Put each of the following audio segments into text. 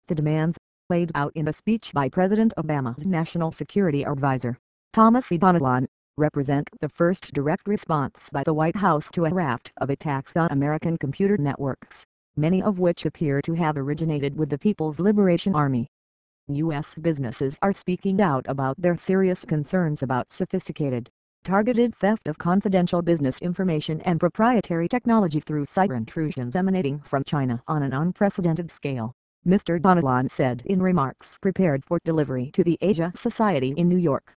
The demands, laid out in a speech by President Obama's National Security Advisor, Thomas E. Donilon, represent the first direct response by the White House to a raft of attacks on American computer networks, many of which appear to have originated with the People's Liberation Army. U.S. businesses are speaking out about their serious concerns about sophisticated, targeted theft of confidential business information and proprietary technologies through cyber intrusions emanating from China on an unprecedented scale, Mr. Donilon said in remarks prepared for delivery to the Asia Society in New York.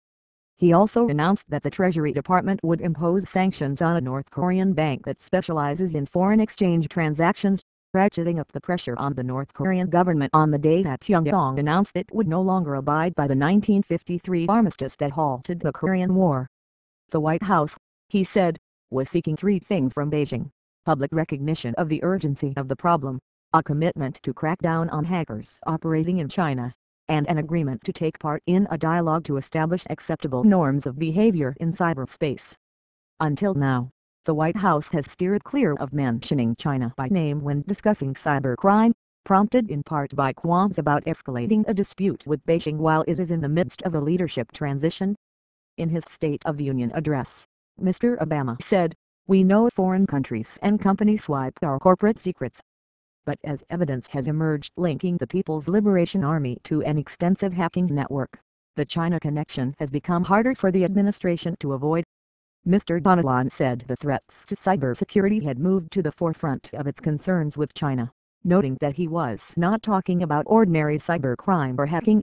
He also announced that the Treasury Department would impose sanctions on a North Korean bank that specializes in foreign exchange transactions, ratcheting up the pressure on the North Korean government on the day that Pyongyang announced it would no longer abide by the 1953 armistice that halted the Korean War. The White House, he said, was seeking three things from Beijing: public recognition of the urgency of the problem, a commitment to crack down on hackers operating in China, and an agreement to take part in a dialogue to establish acceptable norms of behavior in cyberspace. Until now, the White House has steered clear of mentioning China by name when discussing cybercrime, prompted in part by qualms about escalating a dispute with Beijing while it is in the midst of a leadership transition. In his State of the Union address, Mr. Obama said, "We know foreign countries and companies swipe our corporate secrets. But as evidence has emerged linking the People's Liberation Army to an extensive hacking network, the China connection has become harder for the administration to avoid." Mr. Donilon said the threats to cybersecurity had moved to the forefront of its concerns with China, noting that he was not talking about ordinary cybercrime or hacking.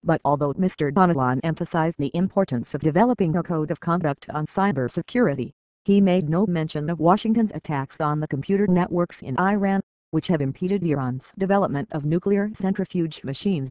But although Mr. Donilon emphasized the importance of developing a code of conduct on cybersecurity, he made no mention of Washington's attacks on the computer networks in Iran, which have impeded Iran's development of nuclear centrifuge machines.